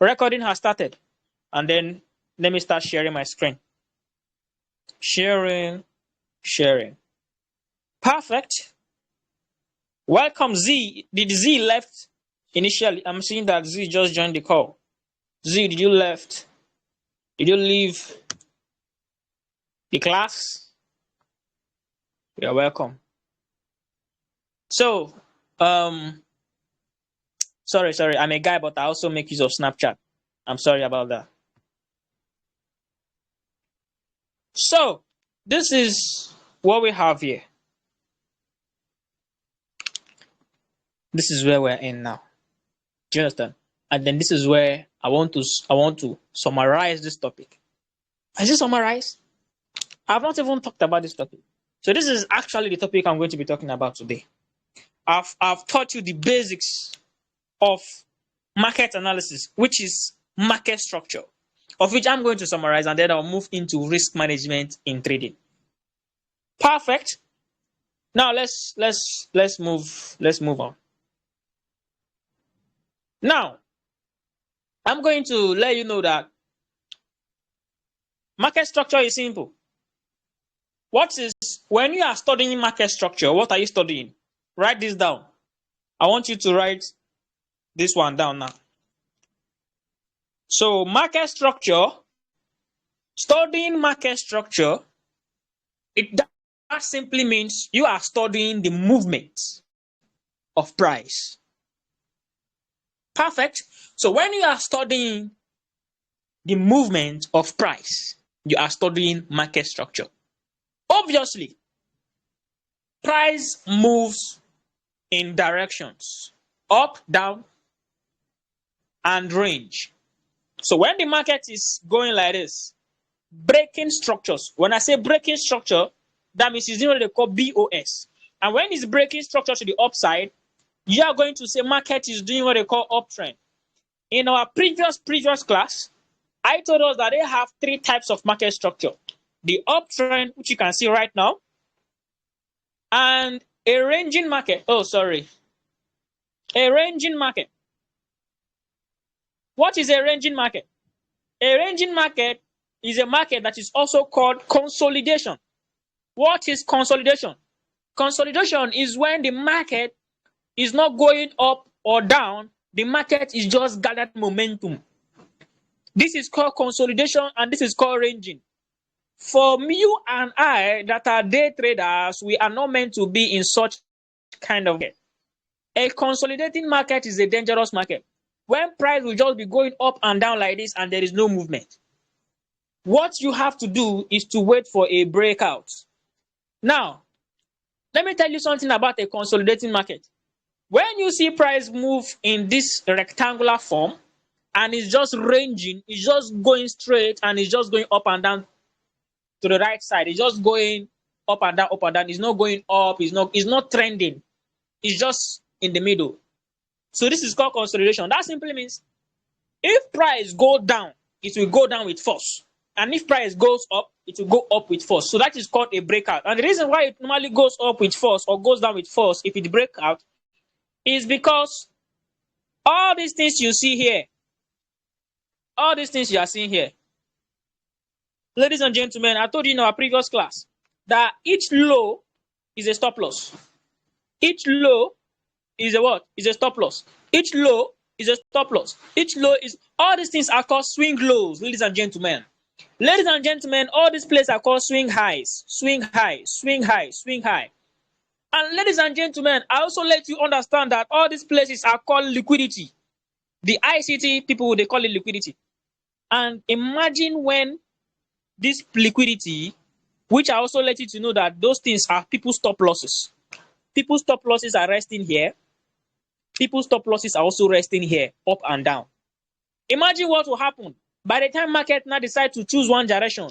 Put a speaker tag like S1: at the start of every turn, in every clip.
S1: Recording has started. And then let me start sharing my screen. Sharing. Perfect. Welcome, Z. Did Z left initially? I'm seeing that Z just joined the call. Z, did you left? Did you leave the class? You're welcome. So, sorry. I'm a guy, but I also make use of Snapchat. I'm sorry about that. So, this is what we have here. This is where we're in now. Do you understand? And then this is where I want to summarize this topic. Is it summarized? I've not even talked about this topic. So this is actually the topic I'm going to be talking about today. I've taught you the basics of market analysis, which is market structure, of which I'm going to summarize, and then I'll move into risk management in trading. Perfect. Now let's move on. Now, I'm going to let you know that market structure is simple. When you are studying market structure, what are you studying? Write this down. I want you to write this one down now. So market structure, studying market structure, that simply means you are studying the movement of price. Perfect. So when you are studying the movement of price, you are studying market structure. Obviously, price moves in directions up, down, and range. So when the market is going like this, breaking structures. When I say breaking structure, that means it's doing what they call BOS. And when it's breaking structure to the upside, you are going to say market is doing what they call uptrend. In our previous class, I told us that they have 3 types of market structure. The uptrend, which you can see right now, and a ranging market. A ranging market. What is a ranging market? A ranging market is a market that is also called consolidation. What is consolidation? Consolidation is when the market is not going up or down, the market is just gathered momentum. This is called consolidation and this is called ranging. For you and I that are day traders, we are not meant to be in such kind of market. A consolidating market is a dangerous market. When price will just be going up and down like this and there is no movement. What you have to do is to wait for a breakout. Now, let me tell you something about a consolidating market. When you see price move in this rectangular form and it's just ranging, it's just going straight and it's just going up and down to the right side. It's just going up and down, It's not going up, it's not trending. It's just in the middle. So this is called consolidation. That simply means if price goes down, it will go down with force. And if price goes up, it will go up with force. So that is called a breakout. And the reason why it normally goes up with force or goes down with force if it breaks out is because all these things you see here, all these things you are seeing here, ladies and gentlemen, I told you in our previous class that each low is a stop loss. Each low is a what? Is a stop loss. Each low is a stop loss. Each low is, all these things are called swing lows, ladies and gentlemen. Ladies and gentlemen, all these places are called swing highs. Swing high, swing high, swing high. And ladies and gentlemen, I also let you understand that all these places are called liquidity. The ICT people, they call it liquidity. And imagine when this liquidity, which I also let you to know that those things are people's stop losses. People's stop losses are resting here. People's stop losses are also resting here, up and down. Imagine what will happen. By the time market now decide to choose one direction,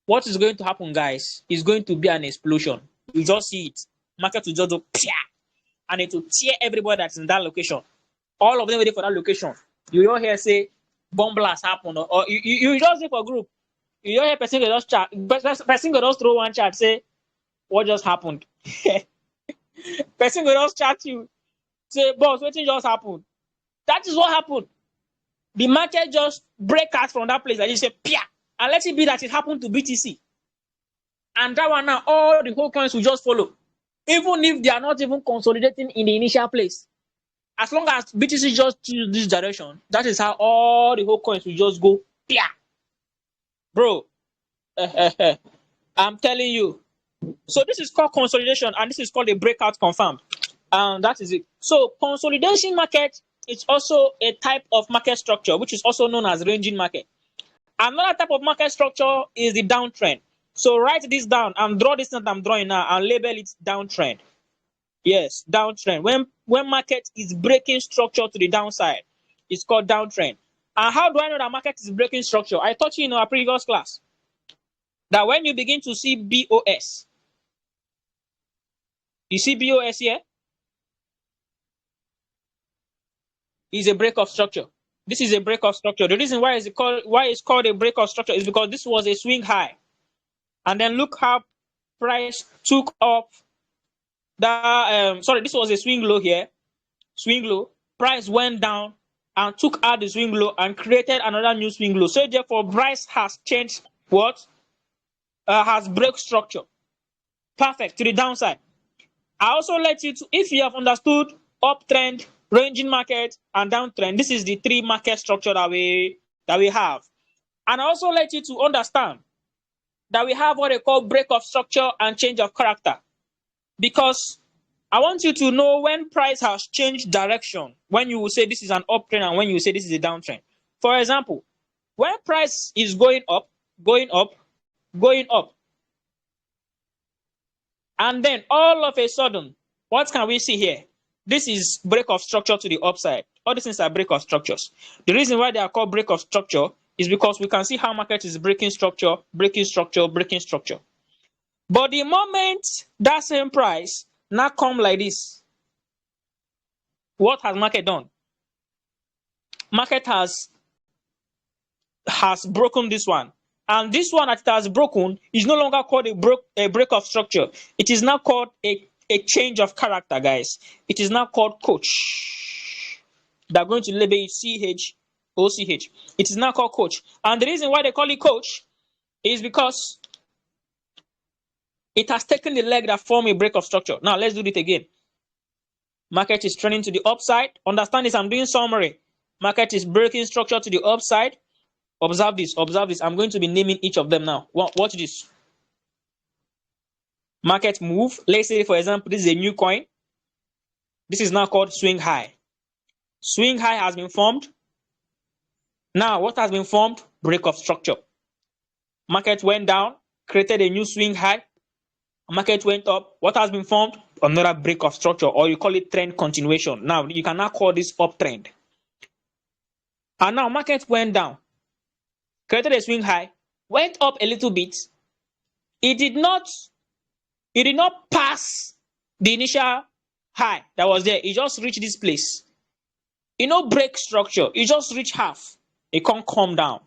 S1: what is going to happen, guys, is going to be an explosion. You just see it. Market will just go, and it will tear everybody that's in that location. All of them waiting for that location. You don't hear say, bomb blast happen, or you just see for group. You don't hear person go just chat. Person go just throw one chat, say, what just happened? Person go just chat you, say, boss, what just happened? That is what happened. The market just break out from that place and you say, Pia! And let it be that it happened to BTC. And that one now, all the whole coins will just follow. Even if they are not even consolidating in the initial place. As long as BTC just choose this direction, that is how all the whole coins will just go, Pia! Bro, I'm telling you. So this is called consolidation and this is called a breakout confirmed. And that is it. So consolidation market is also a type of market structure, which is also known as ranging market. Another type of market structure is the downtrend. So write this down and draw this that I'm drawing now and label it downtrend. Yes, downtrend. When market is breaking structure to the downside, it's called downtrend. And how do I know that market is breaking structure? I taught you in our previous class that when you begin to see BOS, you see BOS here? Is a break of structure. This is a break of structure. The reason why it's called a break of structure is because this was a swing high. And then look how price took up that this was a swing low here. Swing low. Price went down and took out the swing low and created another new swing low. So therefore, price has changed what? Has break structure. Perfect, to the downside. I also let you to, if you have understood uptrend, ranging market, and downtrend, this is the three market structure that we have. And I also let you to understand that we have what they call break of structure and change of character. Because I want you to know when price has changed direction, when you will say this is an uptrend and when you will say this is a downtrend. For example, when price is going up, going up, going up, and then all of a sudden, what can we see here? This is break of structure to the upside. All these things are break of structures. The reason why they are called break of structure is because we can see how market is breaking structure, breaking structure, breaking structure. But the moment that same price now come like this, what has market done? Market has broken this one. And this one that it has broken is no longer called a break of structure. It is now called a change of character, guys. It is now called CHOCH. They're going to label it CHOCH. It is now called CHOCH. And the reason why they call it CHOCH is because it has taken the leg that form a break of structure. Now, let's do it again. Market is trending to the upside. Understand this, I'm doing summary. Market is breaking structure to the upside. Observe this, observe this. I'm going to be naming each of them now. Watch this. Market move. Let's say, for example, this is a new coin. This is now called swing high. Swing high has been formed. Now, what has been formed? Break of structure. Market went down, created a new swing high. Market went up. What has been formed? Another break of structure, or you call it trend continuation. Now, you can now call this uptrend. And now, market went down, created a swing high, went up a little bit. It did not pass the initial high that was there. It just reached this place. Break structure. It just reached half. It can't come down.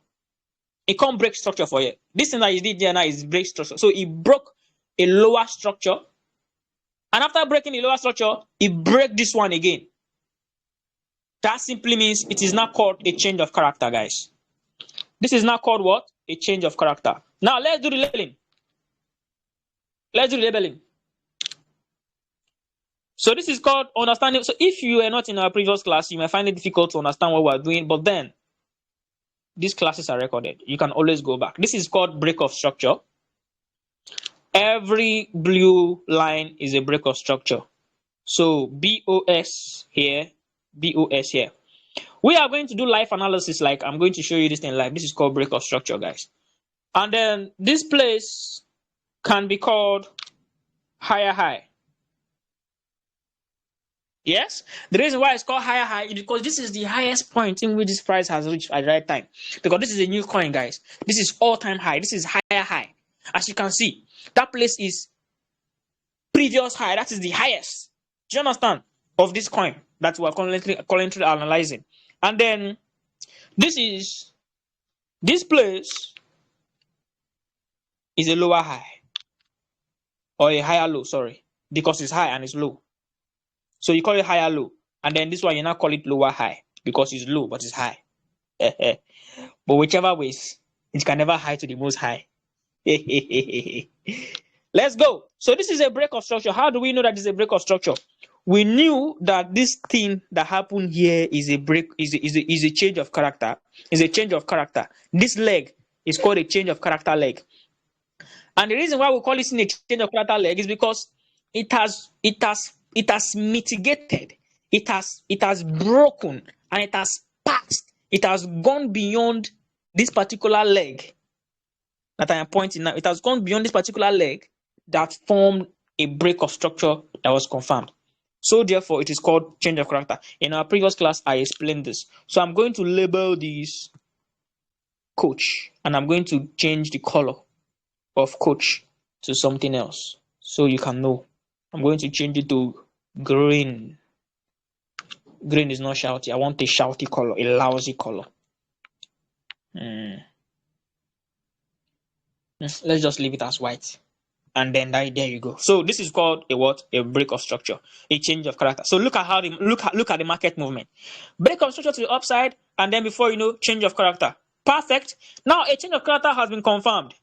S1: It can't break structure for you. This thing that you did there now is break structure. So it broke a lower structure. And after breaking the lower structure, it broke this one again. That simply means it is now called a change of character, guys. This is now called what? A change of character. Now, let's do the labeling. Let's do the labeling. So this is called understanding. So if you were not in our previous class, you might find it difficult to understand what we're doing. But then, these classes are recorded. You can always go back. This is called break of structure. Every blue line is a break of structure. So BOS here, BOS here. We are going to do live analysis, like I'm going to show you this thing live. This is called break of structure, guys. And then this place can be called higher high. Yes, the reason why it's called higher high is because this is the highest point in which this price has reached at the right time. Because this is a new coin, guys. This is all-time high. This is higher high. As you can see, that place is previous high. That is the highest. Do you understand? Of this coin that we are currently analyzing. And then this place is a lower high. Or a higher low, sorry. Because it's high and it's low. So you call it higher low. And then this one, you now call it lower high. because it's low but it's high. But whichever ways, it can never high to the most high. Let's go. So this is a break of structure. How do we know that this is a break of structure? We knew that this thing that happened here is a break, is a change of character. Is a change of character. This leg is called a change of character leg. And the reason why we call this a change of character leg is because it has mitigated, it has broken, and it has passed. It has gone beyond this particular leg that I am pointing now. It has gone beyond this particular leg that formed a break of structure that was confirmed. So therefore, it is called change of character. In our previous class, I explained this. So I'm going to label this coach, and I'm going to change the color of coach to something else so you can know. I'm going to change it to green. Green is not shouty. I want a shouty color, a lousy color. Let's just leave it as white. And then there you go. So this is called a what? A break of structure, a change of character. So look at how look at the market movement. Break of structure to the upside, and then before you know, change of character. Perfect. Now a change of character has been confirmed.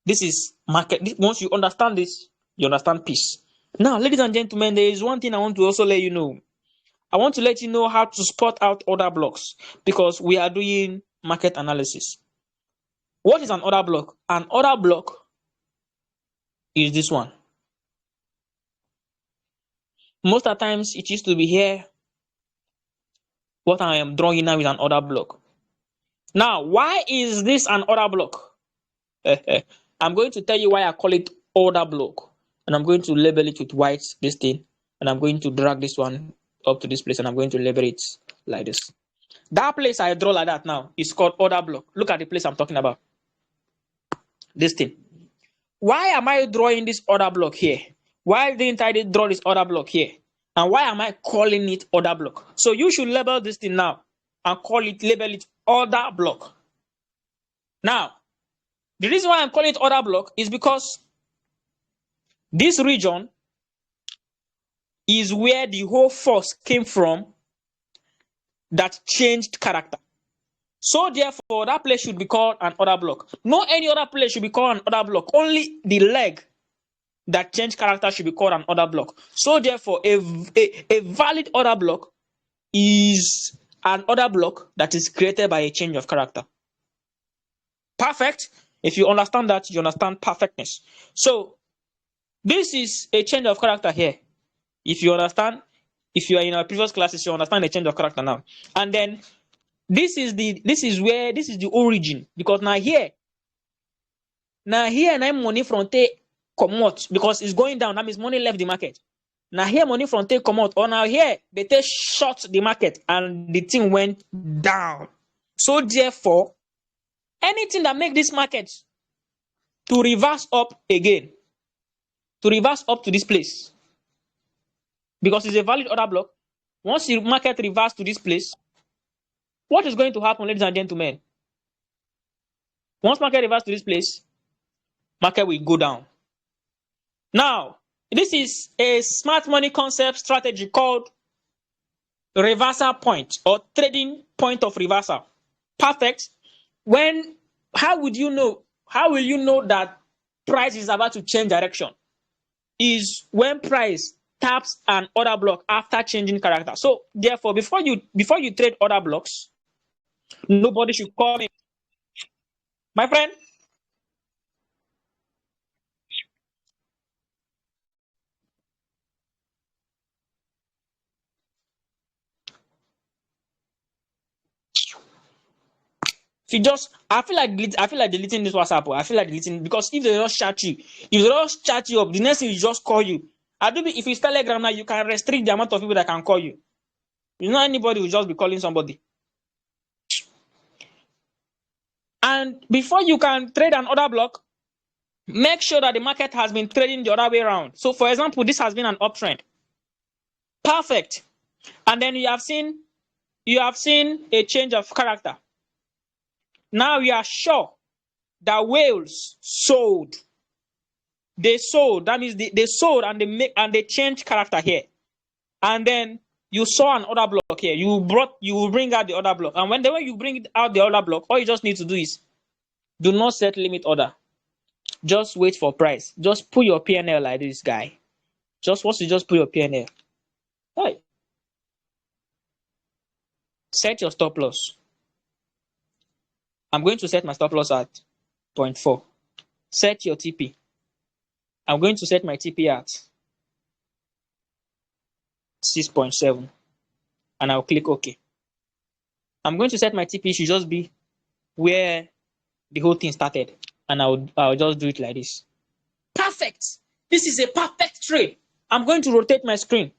S1: This is market. Once you understand this, you understand peace. Now, ladies and gentlemen, there is one thing I want to also let you know. I want to let you know how to spot out order blocks because we are doing market analysis. What is an order block? An order block is this one. Most of the times it used to be here. What I am drawing now is an order block. Now, why is this an order block? I'm going to tell you why I call it order block. And I'm going to label it with white, this thing. And I'm going to drag this one up to this place. And I'm going to label it like this. That place I draw like that now is called order block. Look at the place I'm talking about. This thing. Why am I drawing this order block here? Why didn't I draw this order block here? And why am I calling it order block? So you should label this thing now and label it order block. Now, the reason why I'm calling it order block is because this region is where the whole force came from that changed character. So therefore, that place should be called an order block. No any other place should be called an order block. Only the leg that changed character should be called an order block. So therefore, a valid order block is an order block that is created by a change of character. Perfect. If you understand that, you understand perfectness. So this is a change of character here. If you understand, if you are in our previous classes, you understand the change of character now. And then this is the origin, because now here money from take come out because it's going down. That means money left the market. Now here money from take come out, or now here they take short the market and the thing went down. So therefore, anything that make this market to reverse up again, to reverse up to this place, because it's a valid order block. Once the market reverses to this place, what is going to happen, ladies and gentlemen? Once market reverses to this place, market will go down. Now, this is a smart money concept strategy called reversal point or trading point of reversal. Perfect. How will you know that price is about to change direction? Is when price taps an order block after changing character. So therefore, before you trade order blocks, nobody should call me. My friend, if you just, I feel like deleting this WhatsApp. I feel like deleting, because if they just chat you up, the next thing is just call you. If it's Telegram now, you can restrict the amount of people that can call you. You know, anybody will just be calling somebody. And before you can trade an order block, make sure that the market has been trading the other way around. So, for example, this has been an uptrend. Perfect. And then you have seen a change of character. Now you are sure that whales sold. They sold. That means they sold and they changed character here. And then You saw an order block here. You will bring out the order block. And when you bring out the order block, all you just need to do is do not set limit order. Just wait for price. Just put your PNL like this, guy. Just once you just put your PNL. Right. Set your stop loss. I'm going to set my stop loss at 0.4. Set your TP. I'm going to set my TP at 6.7. And I'll click OK. I'm going to set my TP should just be where the whole thing started. And I'll just do it like this. Perfect. This is a perfect trade. I'm going to rotate my screen.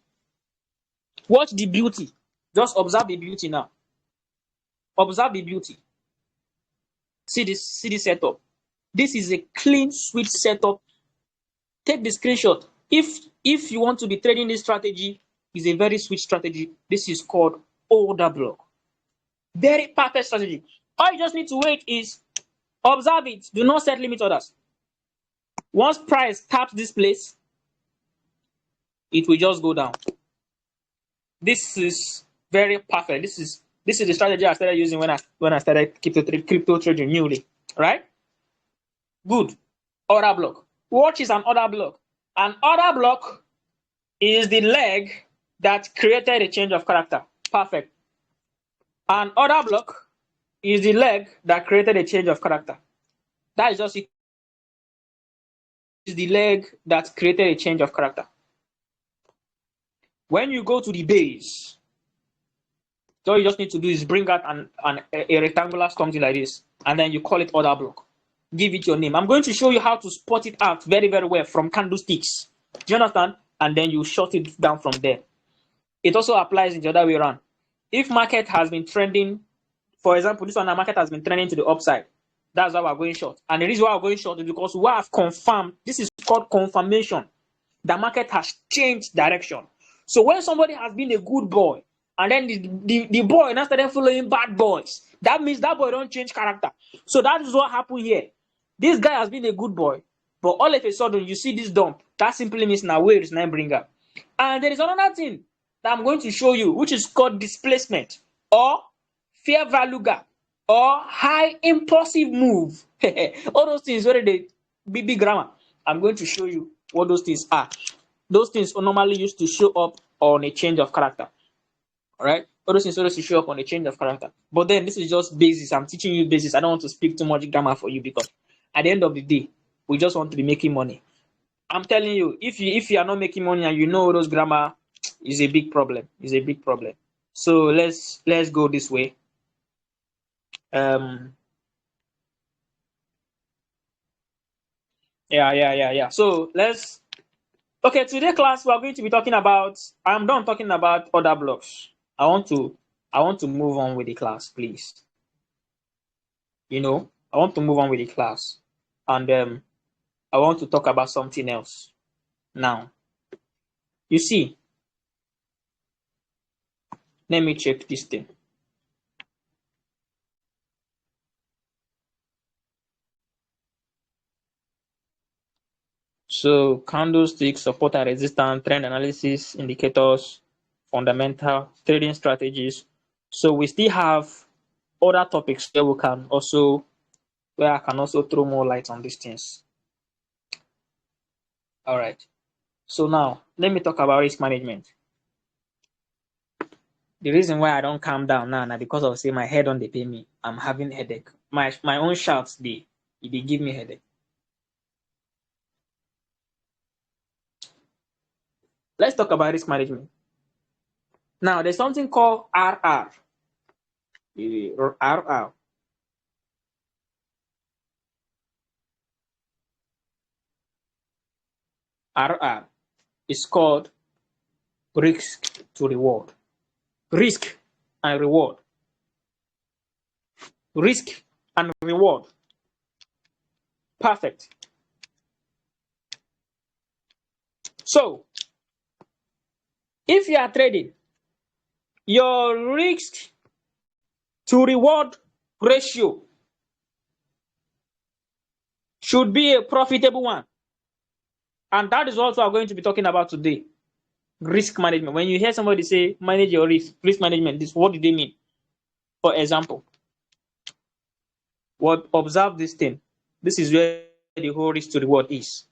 S1: Watch the beauty. Just observe the beauty now. Observe the beauty. See this setup. This is a clean, sweet setup. Take the screenshot. If you want to be trading this strategy, it's a very sweet strategy. This is called order block. Very perfect strategy. All you just need to wait is observe it. Do not set limit orders. Once price taps this place, it will just go down. This is very perfect. This is the strategy I started using when I started crypto trading newly, right? Good. Order block. What is an order block? An order block is the leg that created a change of character. Perfect. An order block is the leg that created a change of character. That is just it. Is the leg that created a change of character. When you go to the base, all you just need to do is bring out a rectangular something like this, and then you call it order block. Give it your name. I'm going to show you how to spot it out very, very well from candlesticks. Do you understand? And then you shut it down from there. It also applies in the other way around. If market has been trending, for example, this one, the market has been trending to the upside. That's why we're going short. And the reason why we're going short is because we have confirmed, this is called confirmation. The market has changed direction. So when somebody has been a good boy, and then the boy now started following bad boys, that means that boy don't change character. So that is what happened here. This guy has been a good boy, but all of a sudden you see this dump. That simply means now where is nine bringer. And there is another thing that I'm going to show you, which is called displacement or fair value gap or high impulsive move. All those things already big grammar. I'm going to show you what those things are. Those things are normally used to show up on a change of character. All right? All those things are supposed to show up on a change of character. But then this is just basis. I'm teaching you basis. I don't want to speak too much grammar for you because at the end of the day, we just want to be making money. I'm telling you, if you are not making money and you know those grammar, is a big problem. It's a big problem. So let's go this way. Yeah. So okay, today class we are going to be talking about, I'm done talking about order blocks. I want to move on with the class, please. I want to move on with the class. And I want to talk about something else. Now, you see, let me check this thing. So candlesticks, support and resistance, trend analysis, indicators, fundamental, trading strategies. So we still have other topics where I can also throw more light on these things. All right. So now let me talk about risk management. The reason why I don't calm down now because of say my head on the pay me. I'm having headache. My own shouts they give me headache. Let's talk about risk management. Now there's something called RR. RR. RR is called risk to reward. Risk and reward. Risk and reward. Perfect. So, if you are trading, your risk to reward ratio should be a profitable one. And that is what we are going to be talking about today. Risk management. When you hear somebody say manage your risk management, this what do they mean? For example, observe this thing. This is where the whole risk to reward is.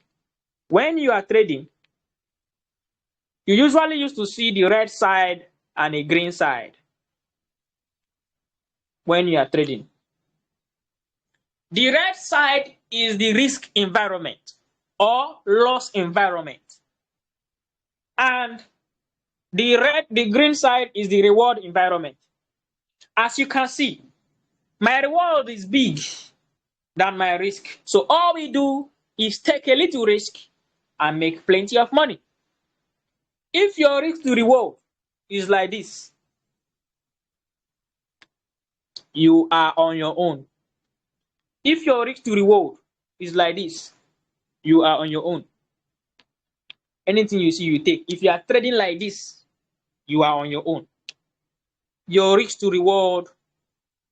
S1: When you are trading, you usually used to see the red side and a green side when you are trading. The red side is the risk environment or loss environment. And the green side is the reward environment. As you can see, my reward is big than my risk. So all we do is take a little risk and make plenty of money. If your risk to reward is like this, you are on your own. If your risk to reward is like this, you are on your own. Anything you see, you take. If you are trading like this, you are on your own. Your risk to reward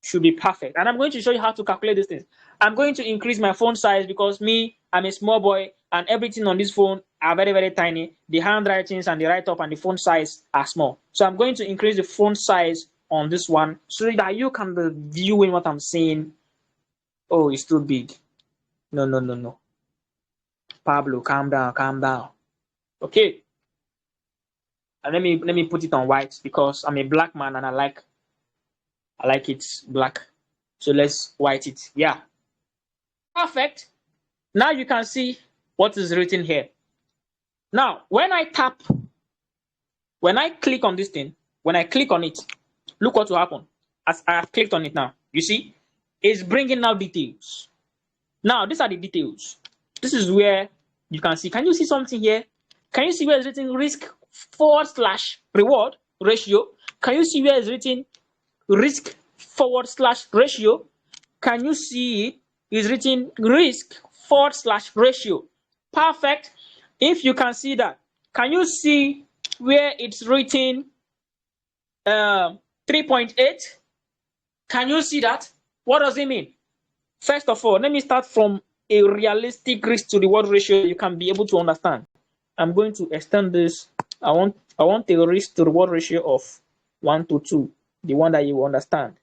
S1: should be perfect. And I'm going to show you how to calculate these things. I'm going to increase my phone size because I'm a small boy and everything on this phone are very, very tiny. The handwritings and the write-up and the font size are small. So I'm going to increase the font size on this one so that you can be viewing what I'm saying. Oh, it's too big. No. Pablo, calm down. Okay. And let me put it on white because I'm a black man and I like it black. So let's white it. Yeah. Perfect. Now you can see what is written here. Now, when I click on this thing, when I click on it, look what will happen. As I have clicked on it now, you see, it's bringing out details. Now, these are the details. This is where you can see. Can you see something here? Can you see where it's written risk/reward ratio? Can you see where it's written risk/ratio? Can you see it is written risk/ratio? Perfect. If you can see that, can you see where it's written 3.8? Can you see that? What does it mean? First of all, let me start from a realistic risk to reward ratio you can be able to understand. I'm going to extend this. I want a risk to reward ratio of 1 to 2, the one that you understand.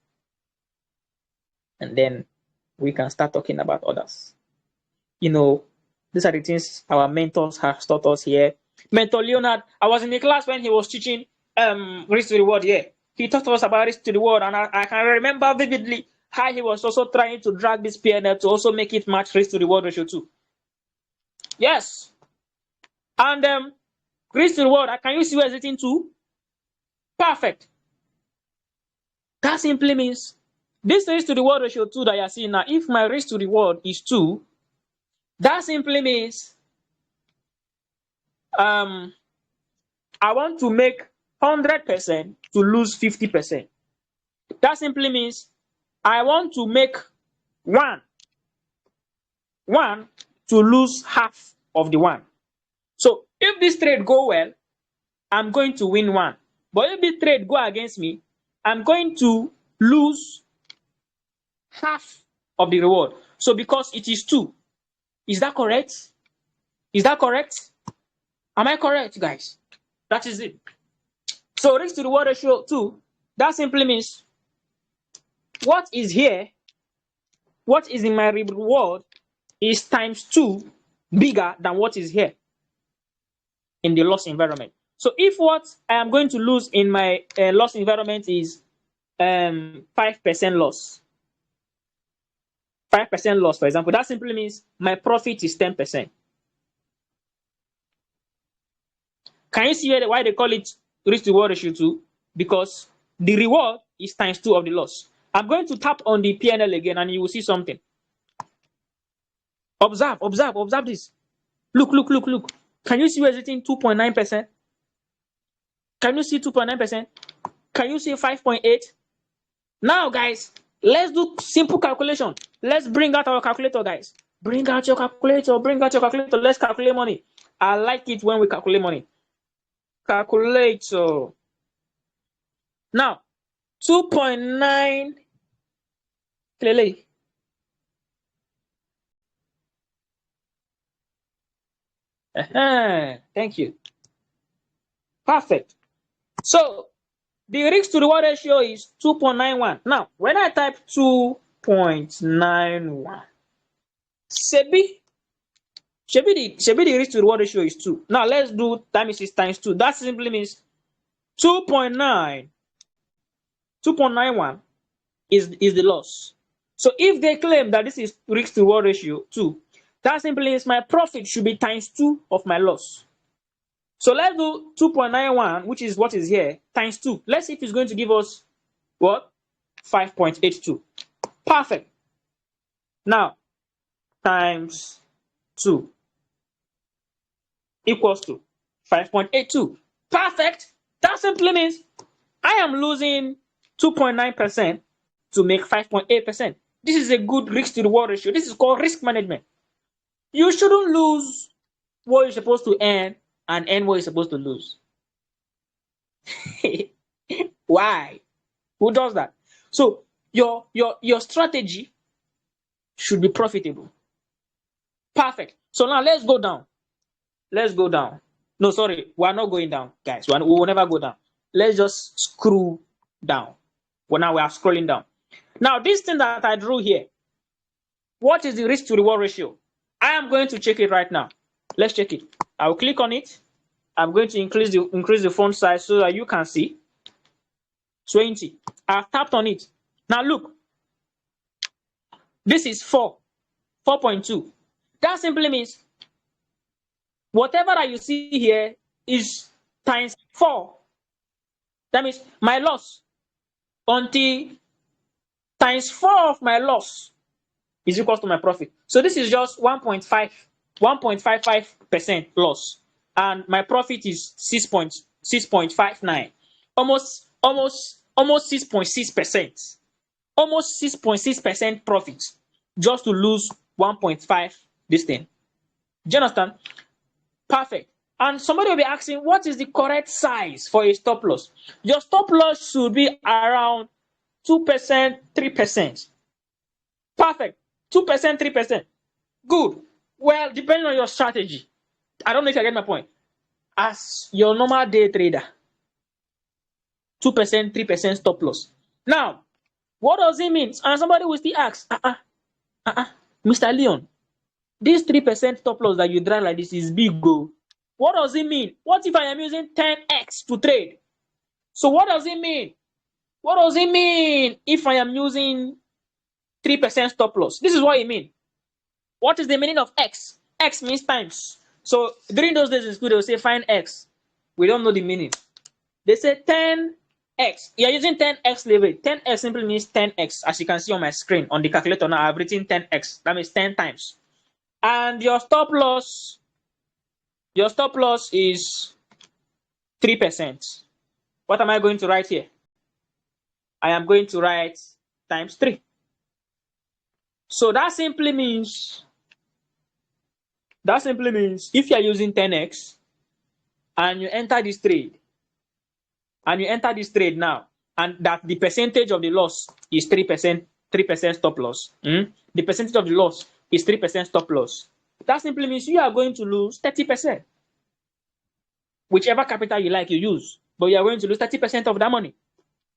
S1: And then we can start talking about others. These are the things our mentors have taught us here. Mentor Leonard, I was in the class when he was teaching risk to reward here. He taught us about risk to reward, and I can remember vividly how he was also trying to drag this PNL to also make it match risk to reward ratio too. Yes. And risk to reward, can you see where it's written 2? Perfect. That simply means this risk to reward ratio 2 that you are seeing now, if my risk to reward is 2, that simply means I want to make 100% to lose 50%. That simply means I want to make 1 to lose half of the 1. So if this trade go well, I'm going to win 1. But if this trade go against me, I'm going to lose half of the reward. So because it is 2, is that correct? Is that correct? Am I correct, guys? That is it. So risk to reward ratio 2, that simply means what is here, what is in my reward is times 2 bigger than what is here in the loss environment. So if what I am going to lose in my loss environment is 5% loss, 5% loss, for example, that simply means my profit is 10%. Can you see why they call it risk to reward ratio 2? Because the reward is times 2 of the loss. I'm going to tap on the PNL again and you will see something. Observe this. Look. Can you see where it's written 2.9%? Can you see 2.9%? Can you see 5.8? Now, guys, let's do simple calculation. Let's bring out our calculator, guys. Bring out your calculator. Let's calculate money. I like it when we calculate money. Calculator. Now, 2.9. Clearly. Thank you. Perfect. So the risk to reward ratio is 2.91. Now, when I type 2.91, Sebi, the risk to reward ratio is 2. Now let's do times 6 times 2. That simply means 2.91 is the loss. So if they claim that this is risk to reward ratio 2, that simply means my profit should be times 2 of my loss. So let's do 2.91, which is what is here, times 2. Let's see if it's going to give us what? 5.82. Perfect. Now, times 2 equals to 5.82. Perfect. That simply means I am losing 2.9% to make 5.8%. This is a good risk to reward ratio. This is called risk management. You shouldn't lose what you're supposed to earn and earn what you're supposed to lose. Why? Who does that? So your strategy should be profitable. Perfect. So now let's go down. Let's go down. No, sorry, we're not going down, guys. We will never go down. Let's just scroll down. Well, now we are scrolling down. Now, this thing that I drew here, what is the risk to reward ratio? I am going to check it right now. Let's check it. I will click on it. I'm going to increase the font size so that you can see. 20. I've tapped on it. Now look. This is 4.2. That simply means whatever that you see here is times 4. That means my loss until times 4 of my loss is equal to my profit. So this is just 1.55% loss, and my profit is 6.59, almost 6.6%, almost 6.6% profit, just to lose 1.5 this thing. Do you understand? Perfect. And somebody will be asking, what is the correct size for a stop loss? Your stop loss should be around 2%, 3%. Perfect. 2%, 3%. Good. Well, depending on your strategy. I don't know if you get my point. As your normal day trader, 2%, 3% stop loss. Now, what does it mean? And somebody will still ask, Mr. Leon, this 3% stop loss that you draw like this is big, go. What does it mean? What if I am using 10x to trade? So what does it mean? What does it mean if I am using 3% stop loss? This is what it means. What is the meaning of x? X means times. So during those days in school, they will say find x. We don't know the meaning. They say 10x. You are using 10x level. 10x simply means 10x. As you can see on my screen, on the calculator now, I've written 10x. That means 10 times. And your stop loss is 3%. What am I going to write here? I am going to write times 3. So that simply means if you are using 10x and you enter this trade, now, and that the percentage of the loss is 3%, 3% stop loss. The percentage of the loss is 3% stop loss. That simply means you are going to lose 30%. Whichever capital you like, you use, but you are going to lose 30% of that money.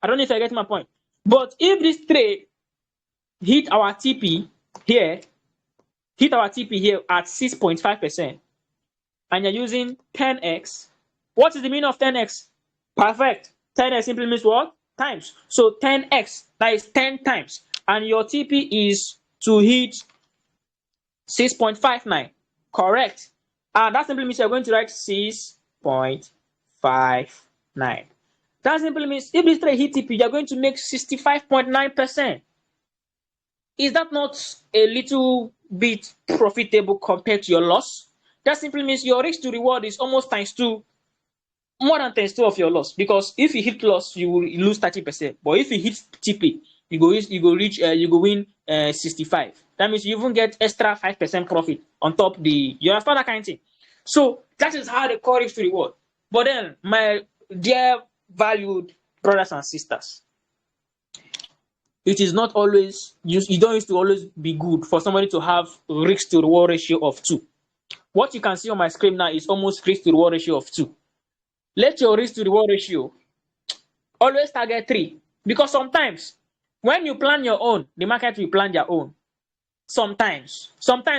S1: I don't know if I get my point. But if this trade hit our TP here at 6.5%, and you're using 10x, what is the meaning of 10x? Perfect. 10x simply means what? Times. So 10x, that is 10 times. And your TP is to hit 6.59. Correct. And that simply means you're going to write 6.59. That simply means if this trade hit TP, you're going to make 65.9%. Is that not a little bit profitable compared to your loss? That simply means your risk to reward is almost times 2, more than times 2 of your loss. Because if you hit loss, you will lose 30%. But if you hit TP, you go win 65. That means you even get extra 5% profit on top you understand that kind of thing. So that is how they call risk to reward. But then, my dear valued brothers and sisters, it is not always you don't used to always be good for somebody to have risk to reward ratio of 2. What you can see on my screen now is almost risk to reward ratio of 2. Let your risk to reward ratio always target 3. Because sometimes when you plan your own, the market will plan their own. Sometimes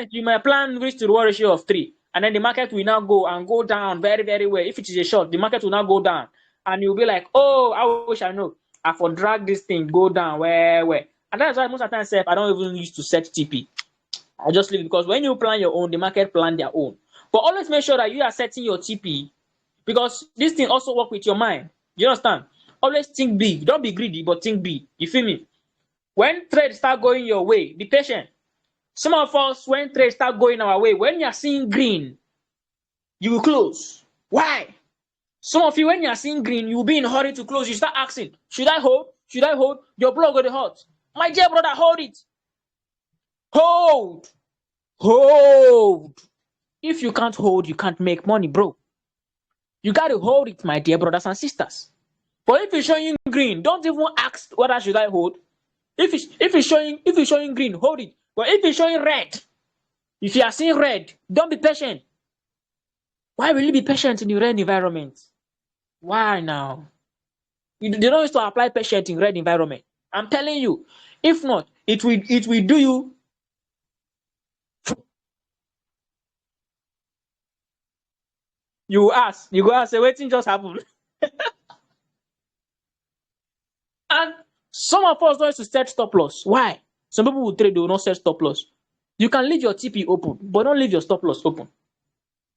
S1: you may plan risk to reward ratio of 3, and then the market will now go down very, very well. If it is a short, the market will now go down, and you'll be like, oh, I wish I know. I for drag this thing go down where. And that's why most of the time I don't even use to set TP. I just leave it, because when you plan your own, the market plan their own. But always make sure that you are setting your TP, because this thing also work with your mind. You understand? Always think big. Don't be greedy, but think big. You feel me? When trades start going your way, be patient. Some of us, when trades start going our way, when you are seeing green, you will close. Why? Some of you, when you are seeing green, you will be in a hurry to close. You start asking, should I hold? Should I hold? Your blood got hot. My dear brother, hold it. Hold. Hold. If you can't hold, you can't make money, bro. You got to hold it, my dear brothers and sisters. But if it's showing green, don't even ask whether should I hold. If it's showing green, hold it. But if it's showing red, if you are seeing red, don't be patient. Why will you be patient in the red environment? Why now? You don't need to apply patience in red environment. I'm telling you. If not, it will do you. You go ask, say, wetin just happened? And some of us don't need to set stop loss. Why? Some people will trade, they will not set stop loss. You can leave your TP open, but don't leave your stop loss open.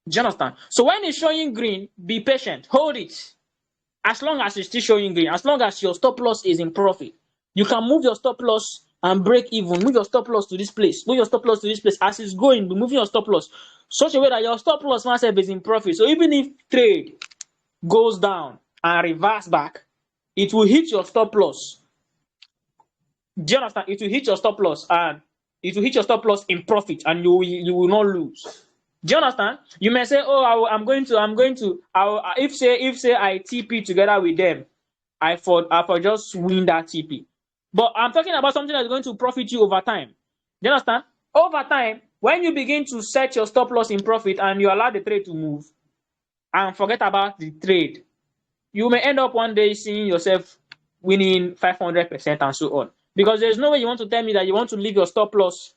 S1: Do you understand? So when it's showing green, be patient. Hold it. As long as it's still showing green, as long as your stop loss is in profit, you can move your stop loss and break even. Move your stop loss to this place. Move your stop loss to this place. As it's going, be moving your stop loss such a way that your stop loss myself is in profit. So even if trade goes down and reverse back, it will hit your stop loss. Do you understand? It will hit your stop loss, and it will hit your stop loss in profit, and you will not lose. Do you understand? You may say, oh, I'm going to, if say I TP together with them, I for just win that TP. But I'm talking about something that's going to profit you over time. Do you understand? Over time, when you begin to set your stop loss in profit and you allow the trade to move and forget about the trade, you may end up one day seeing yourself winning 500% and so on. Because there's no way you want to tell me that you want to leave your stop loss.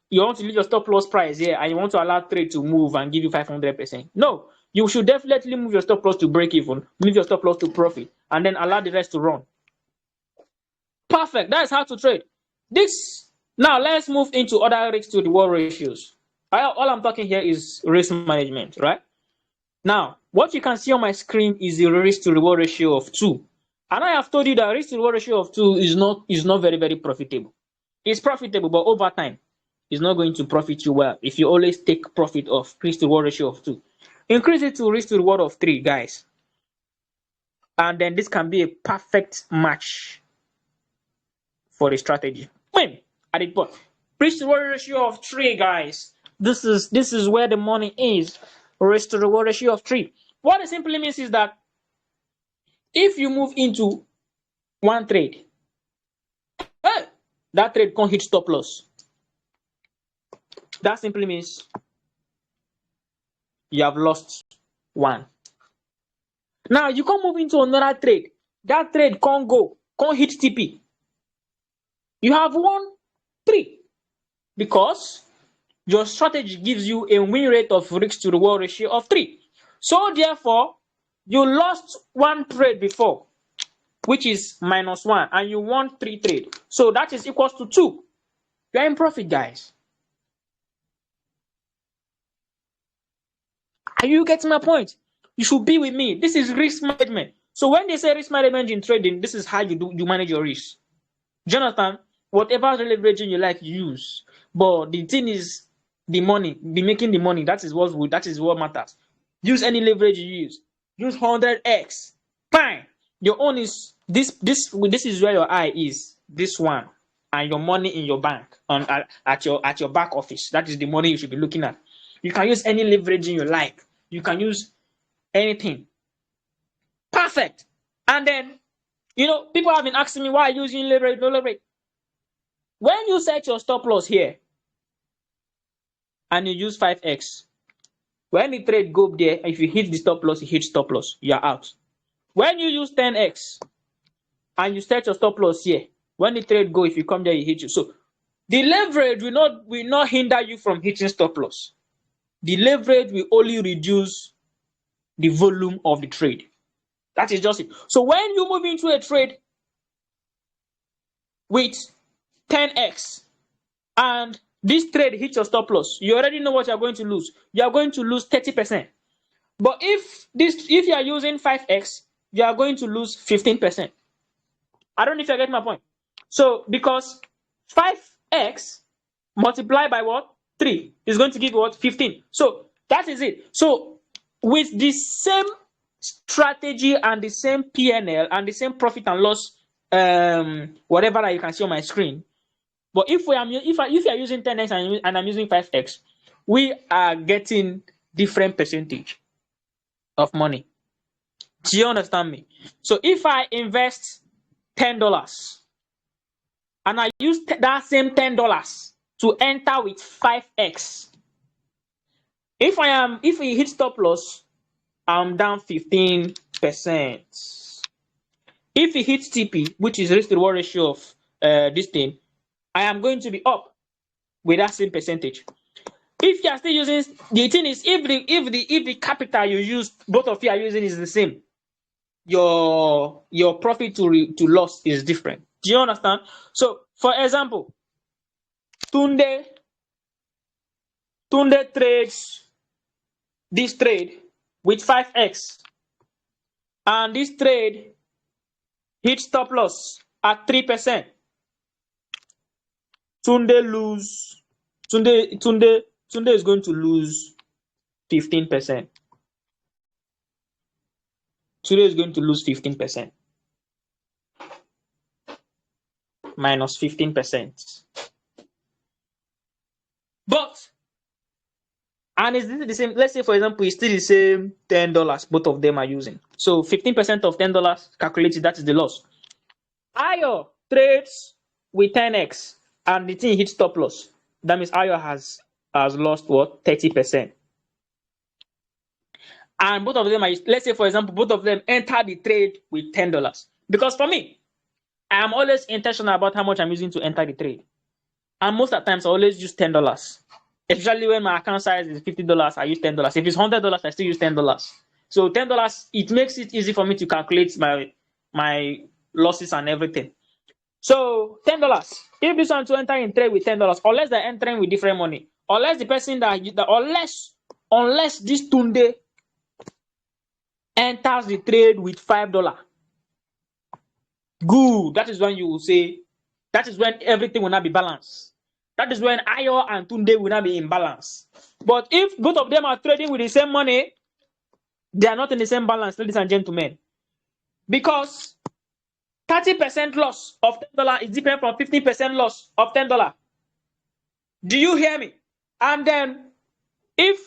S1: You want to leave your stop loss price here and you want to allow trade to move and give you 500%. No, you should definitely move your stop loss to break even, move your stop loss to profit, and then allow the rest to run. Perfect. That's how to trade. Now let's move into other risk to reward ratios. All I'm talking here is risk management, right? Now, what you can see on my screen is the risk to reward ratio of 2. And I have told you that risk to reward ratio of 2 is not very, very profitable. It's profitable, but over time, it's not going to profit you well if you always take profit of risk to reward ratio of 2. Increase it to risk to reward of 3, guys. And then this can be a perfect match for the strategy. When I did put risk to reward ratio of 3, guys. This is where the money is. Risk to reward ratio of 3. What it simply means is that if you move into one trade, that trade can't hit stop loss. That simply means you have lost 1. Now you can't move into another trade. That trade can't hit TP. You have won 3 because your strategy gives you a win rate of risk to reward ratio of 3. So therefore, you lost 1 trade before, which is -1, and you won 3 trade. So that is equals to 2. You are in profit, guys. Are you getting my point? You should be with me. This is risk management. So when they say risk management in trading, this is how you manage your risk. Jonathan, whatever leveraging you like, use. But the thing is, the money, be making the money. That is what matters. Use any leverage you use. Use 100x. Fine. Your own is this is where your eye is. This one, and your money in your bank at your back office. That is the money you should be looking at. You can use any leveraging you like. You can use anything. Perfect. And then, people have been asking me why I'm using leverage, no leverage. When you set your stop loss here and you use 5x, When the trade go up there, if you hit the stop loss, you hit stop loss, you are out. When you use 10x and you set your stop loss here, when the trade go, if you come there, you hit you. So the leverage will not hinder you from hitting stop loss. The leverage will only reduce the volume of the trade. That is just it. So when you move into a trade with 10x and this trade hits your stop loss, you already know what you're going to lose. You are going to lose 30%. But if you are using 5x, you are going to lose 15%. I don't know if you get my point. So because 5x multiplied by what? 3 is going to give what? 15. So that is it. So with the same strategy and the same P&L and the same profit and loss, whatever that you can see on my screen. But if you are using 10x and I'm using 5x, we are getting different percentage of money. Do you understand me? So if I invest $10 and I use that same $10 to enter with 5x, if we hit stop loss, I'm down 15%. If it hits TP, which is risk to reward ratio of this thing, I am going to be up with that same percentage. If you are still using, the thing is, if the capital you use, both of you are using is the same, your profit to loss is different. Do you understand? So, for example, Tunde trades this trade with 5x, and this trade hits stop loss at 3%. Tunde is going to lose 15%. Tunde is going to lose 15%. Minus 15%. But, and is this the same? Let's say, for example, it's still the same $10 both of them are using. So 15% of $10 calculated, that is the loss. Ayo trades with 10x and the thing hits stop loss. That means Ayo has lost what? 30%. And both of them are, let's say, for example, both of them enter the trade with $10. Because for me, I am always intentional about how much I'm using to enter the trade. And most of the times I always use $10. Especially when my account size is $50, I use $10. If it's $100, I still use $10. So $10, it makes it easy for me to calculate my losses and everything. So $10. If this one to enter in trade with $10, unless they're entering with different money, unless the person unless this Tunde enters the trade with $5, good. That is when you will say, that is when everything will not be balanced. That is when Ayo and Tunde will not be in balance. But if both of them are trading with the same money, they are not in the same balance, ladies and gentlemen. Because 30% loss of $10 is different from 15% loss of $10. Do you hear me? And then, if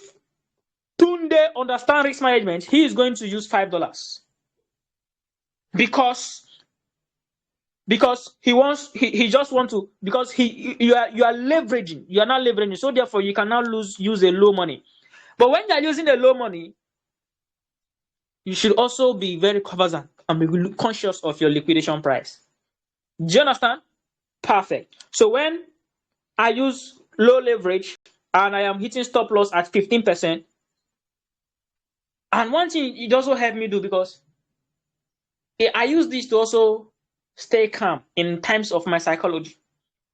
S1: Tunde understands risk management, he is going to use $5 because he just want to, because you are leveraging, you are not leveraging, so therefore you cannot use a low money. But when you are using a low money, you should also be very cognizant and be conscious of your liquidation price. Do you understand? Perfect. So when I use low leverage and I am hitting stop loss at 15%, and one thing it also helped me do, because I use this to also stay calm in times of my psychology.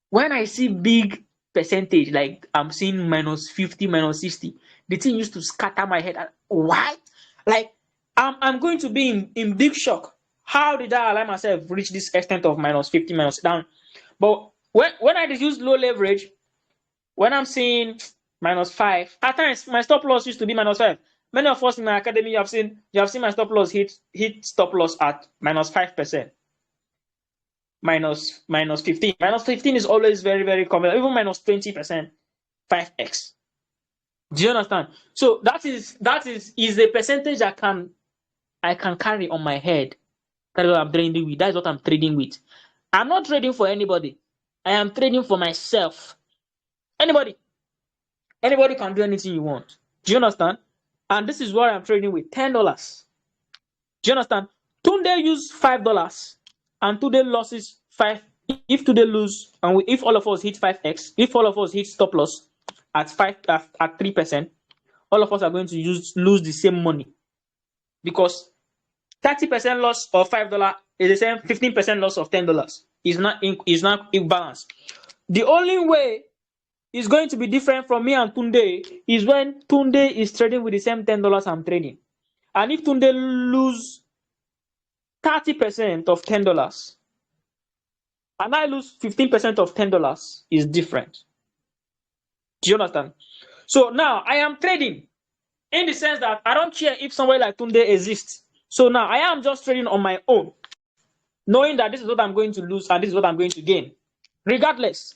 S1: When I see big percentage, like I'm seeing -50, -60, the thing used to scatter my head. Why? Like, I'm going to be in big shock. How did I allow myself reach this extent of -50, down? But when I use low leverage, when I'm seeing -5, at times my stop loss used to be -5. Many of us in my academy, you have seen my stop loss hit stop loss at -5%. -15. -15 is always very, very common. Even -20%, 5x. Do you understand? So that is a percentage I can carry on my head. That is what I'm trading with. That is what I'm trading with. I'm not trading for anybody. I am trading for myself. Anybody can do anything you want. Do you understand? And this is what I'm trading with, $10. Do you understand? Tunde use $5 and Tunde losses 5. If Tunde lose and if all of us hit 5x, if all of us hit stop loss at 3%, all of us are going to lose the same money, because 30% loss of $5 is the same 15% loss of $10. Is not imbalance. The only way it's going to be different from me and Tunde is when Tunde is trading with the same $10 I'm trading. And if Tunde lose 30% of $10 and I lose 15% of $10, is different. Do you understand? So now I am trading in the sense that I don't care if somebody like Tunde exists. So now I am just trading on my own, knowing that this is what I'm going to lose and this is what I'm going to gain, regardless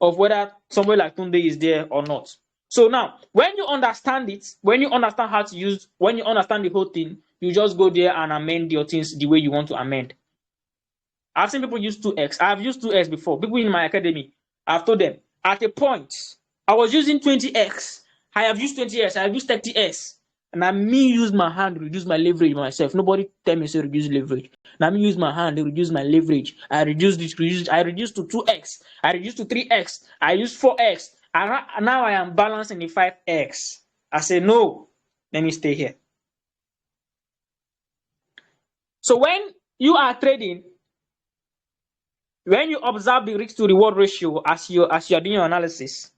S1: of whether somebody like Tunde is there or not. So now, when you understand it, when you understand how to use, when you understand the whole thing, you just go there and amend your things the way you want to amend. I've seen people use 2x. I've used 2x before. People in my academy, I've told them, at a point, I was using 20x. I have used 20x. I have used 30x. And I use my hand to reduce my leverage myself. Nobody tell me to reduce leverage. Now I use my hand to reduce my leverage. I reduced to 2x. I reduced to 3x. I used 4x. And now I am balancing the 5x. I say, no, let me stay here. So when you are trading, when you observe the risk to reward ratio as you are doing your analysis,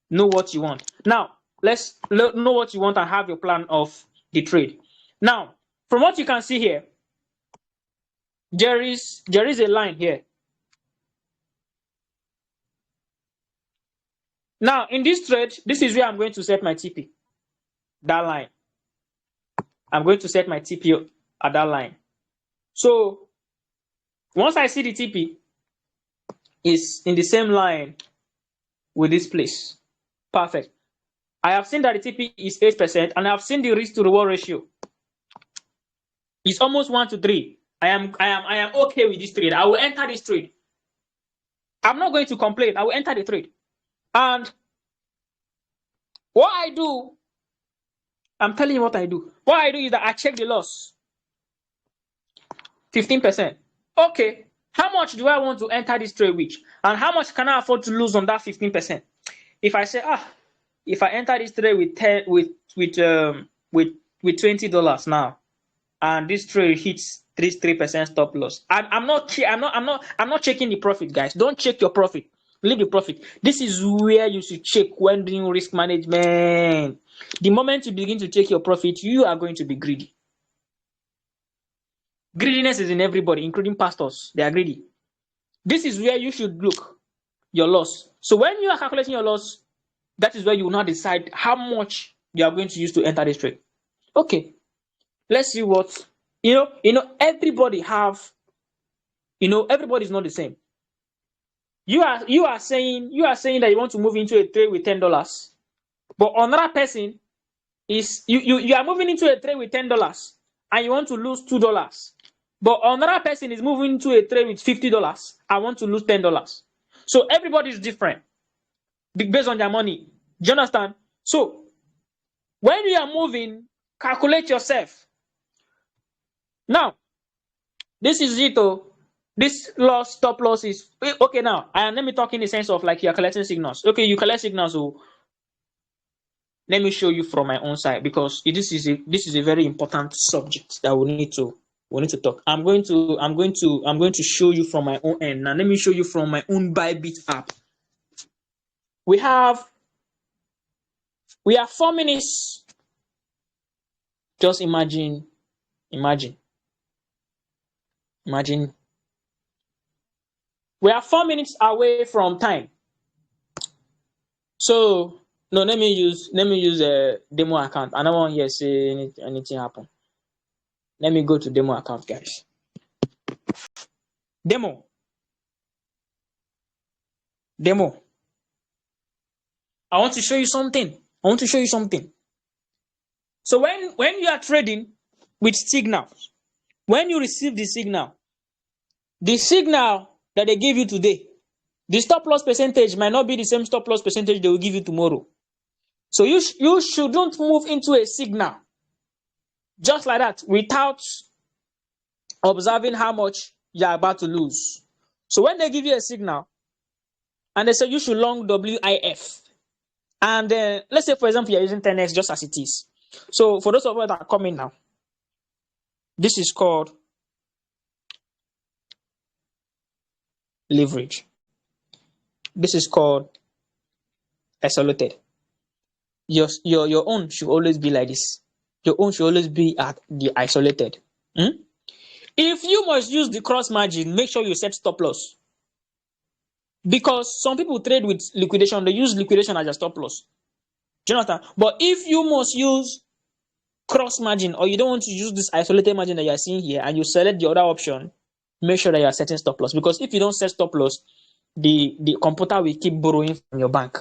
S1: know what you want. Now, let's know what you want and have your plan of the trade. Now, from what you can see here, there is a line here. Now, in this trade, this is where I'm going to set my TP. That line. I'm going to set my TP at that line. So, once I see the TP is in the same line with this place, perfect. I have seen that the TP is 8%, and I have seen the risk to reward ratio. It's almost 1-3. I am okay with this trade. I will enter this trade. I'm not going to complain. I will enter the trade. And what I do, I'm telling you what I do. What I do is that I check the loss. 15%. Okay. How much do I want to enter this trade with? And how much can I afford to lose on that 15%? If I say, if I enter this trade with $20 now, and this trade hits 3% stop loss, I'm not checking the profit, guys. Don't check your profit. Leave the profit. This is where you should check when doing risk management. The moment you begin to check your profit, you are going to be greedy. Greediness is in everybody, including pastors. They are greedy. This is where you should look your loss. So when you are calculating your loss, that is where you will now decide how much you are going to use to enter this trade. Okay, let's see what everybody have. Everybody is not the same. You are saying that you want to move into a trade with $10, but another person is you are moving into a trade with $10 and you want to lose $2. But another person is moving into a trade with $50. I want to lose $10. So everybody is different based on their money. Do you understand? So when you are moving, calculate yourself. Now, this is it. This loss, stop loss is okay. Now, let me talk in the sense of like you're collecting signals. Okay, you collect signals. So let me show you from my own side, because this is a very important subject that we need to talk. I'm going to show you from my own end. Now let me show you from my own Bybit app. We have 4 minutes. Just imagine. We are 4 minutes away from time. So no, let me use a demo account. I don't want here say anything happen. Let me go to demo account, guys. Demo. I want to show you something. So when you are trading with signals, when you receive the signal that they give you today, the stop loss percentage might not be the same stop loss percentage they will give you tomorrow. So you shouldn't move into a signal just like that without observing how much you're about to lose. So when they give you a signal and they say you should long WIF, and let's say, for example, you're using 10x just as it is. So for those of us that are coming now, this is called leverage. This is called isolated. Your own should always be like this. Your own should always be at the isolated. If you must use the cross margin, make sure you set stop loss. Because some people trade with liquidation, they use liquidation as a stop loss. Do you understand? But if you must use cross margin, or you don't want to use this isolated margin that you are seeing here, and you select the other option, make sure that you are setting stop loss. Because if you don't set stop loss, the computer will keep borrowing from your bank,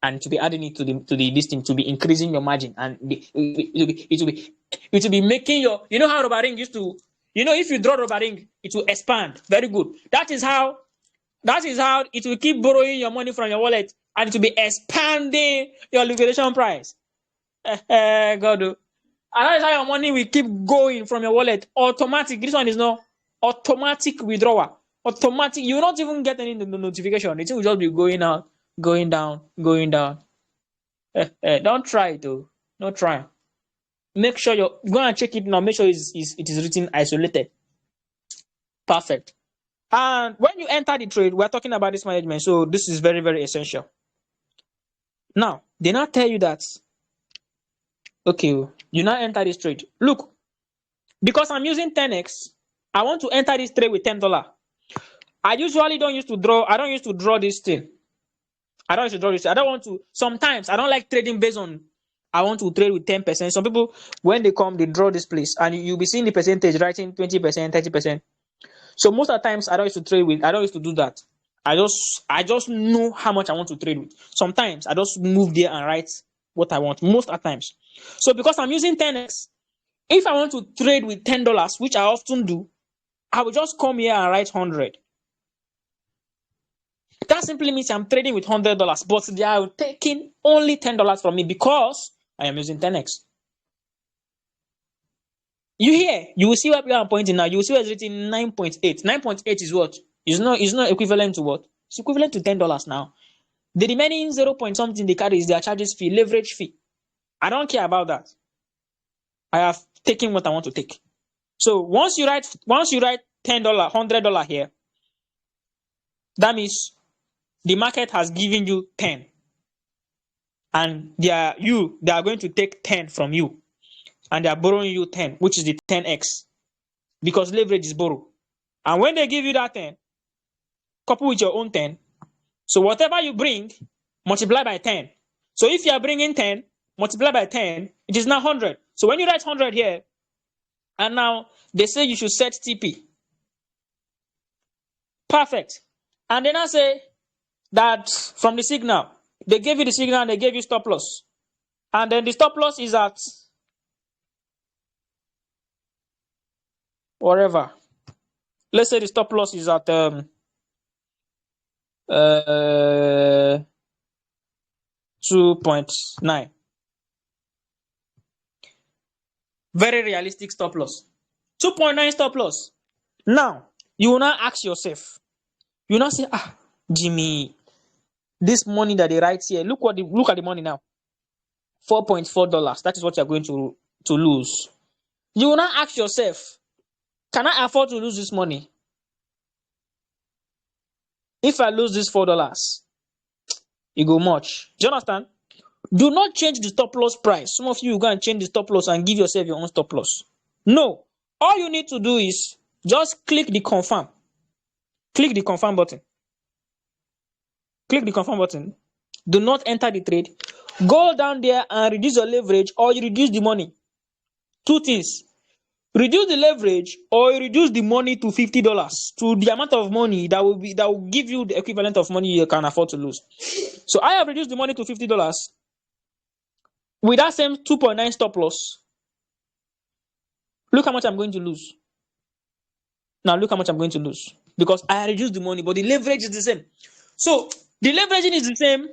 S1: and to be adding it to the this thing, to be increasing your margin, and it will be making your, you know how rubber ring used to, if you draw rubber ring, it will expand. Very good. That is how it will keep borrowing your money from your wallet, and it will be expanding your liquidation price. God. And that is how your money will keep going from your wallet. Automatic. This one is not automatic withdrawal. Automatic. You will not even get any notification. It will just be going out, going down, going down. Don't try it though. Don't try. Make sure you go and check it now. Make sure it is written isolated. Perfect. And when you enter the trade, we're talking about this management. So this is very, very essential. Now, they now tell you that, okay, you now enter this trade. Look, because I'm using 10x, I want to enter this trade with $10. I usually don't use to draw. I don't use to draw this thing. I don't use to draw this. I don't want to. Sometimes I don't like trading based on. I want to trade with 10%. Some people, when they come, they draw this place, and you'll be seeing the percentage writing 20%, 30%. So most of the times, I don't used to trade with. I don't used to do that. I just know how much I want to trade with. Sometimes I just move there and write what I want. Most of the times. So because I'm using 10x, if I want to trade with $10, which I often do, I will just come here and write 100. That simply means I'm trading with $100, but they are taking only $10 from me because I am using 10x. You will see what I'm pointing now. You will see where it's written 9.8. 9.8 is what? It's not equivalent to what? It's equivalent to $10 now. The remaining 0 point something they carry is their charges fee, leverage fee. I don't care about that. I have taken what I want to take. So once you write $10, $100 here, that means the market has given you 10. And they are going to take 10 from you. And they are borrowing you 10, which is the 10x. Because leverage is borrow. And when they give you that 10, couple with your own 10, so whatever you bring, multiply by 10. So if you are bringing 10, multiply by 10, it is now 100. So when you write 100 here, and now they say you should set TP. Perfect. And then I say that from the signal, they gave you the signal and they gave you stop loss. And then the stop loss is at whatever. Let's say the stop loss is at 2.9. Very realistic stop loss. 2.9 stop loss. Now, you will now ask yourself, you will now say, Jimmy, this money that they write here, look at the money now. $4.4. That is what you're going to lose. You will now ask yourself, can I afford to lose this money? If I lose this $4, it go much. Do you understand? Do not change the stop loss price. Some of you go and change the stop loss and give yourself your own stop loss. No. All you need to do is just click the confirm. Click the confirm button. Click the confirm button. Do not enter the trade. Go down there and reduce your leverage, or you reduce the money. Two things. Reduce the leverage, or you reduce the money to $50, to the amount of money that will give you the equivalent of money you can afford to lose. So I have reduced the money to $50 with that same 2.9 stop loss. Look how much I'm going to lose. Now look how much I'm going to lose, because I reduced the money, but the leverage is the same. So the leveraging is the same,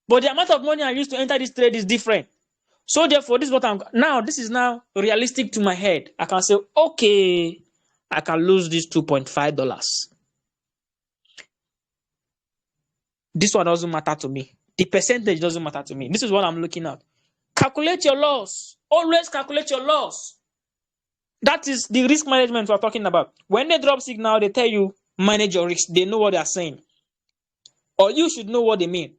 S1: But the amount of money I used to enter this trade is different. So therefore, this is what this is now realistic to my head. I can say, okay, I can lose this $2.5. This one doesn't matter to me. The percentage doesn't matter to me. This is what I'm looking at. Calculate your loss. Always calculate your loss. That is the risk management we're talking about. When they drop signal, they tell you manage your risk. They know what they are saying, or you should know what they mean.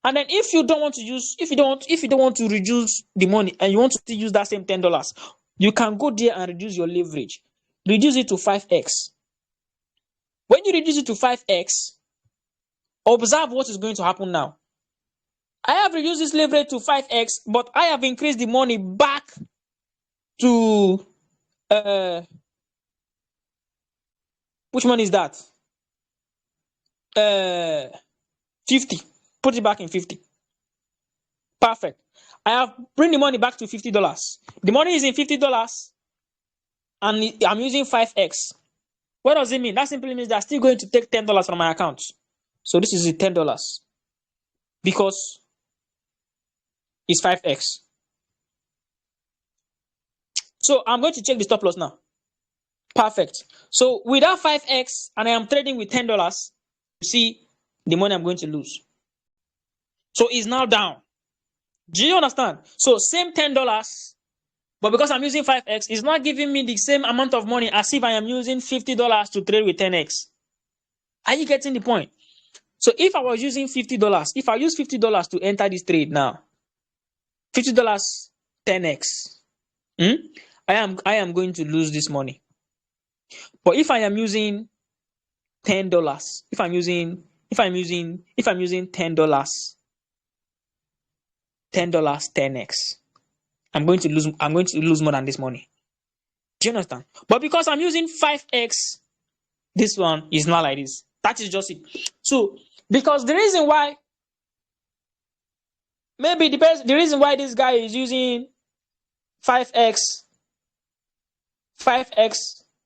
S1: And then if you don't want to reduce the money and you want to still use that same $10, you can go there and reduce your leverage. Reduce it to 5x. When you reduce it to 5x, observe what is going to happen now. I have reduced this leverage to 5x, but I have increased the money back to which one is that? 50. Put it back in 50. Perfect. I have bring the money back to $50. The money is in $50 and I'm using 5x. What does it mean? That simply means they're still going to take $10 from my account. So this is the $10 because it's 5x. So I'm going to check the stop loss now. Perfect. So without 5x and I am trading with $10, you see the money I'm going to lose. So it's now down. Do you understand? So same $10, but because I'm using 5x, it's not giving me the same amount of money as if I am using $50 to trade with 10x. Are you getting the point? So if I was using $50, if I use $50 to enter this trade now, $50 10x, I am going to lose this money. But if I am using $10, if I'm using $10, 10x, I'm going to lose more than this money. Do you understand? But because I'm using 5x, this one is not like this. That is just it. So because the reason why, maybe the reason why this guy is using 5x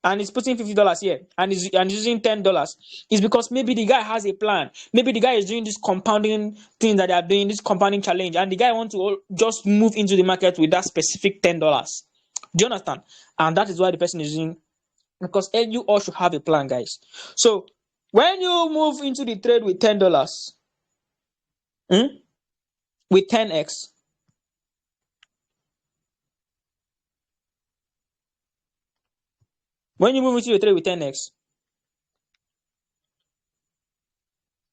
S1: and he's putting $50 here and he's using $10 is because maybe the guy has a plan. Maybe the guy is doing this compounding thing that they are doing, this compounding challenge, and the guy wants to just move into the market with that specific $10. Do you understand? And that is why the person is using, because you all should have a plan, guys. So when you move into the trade with $10, with 10x, when you move into the trade with 10x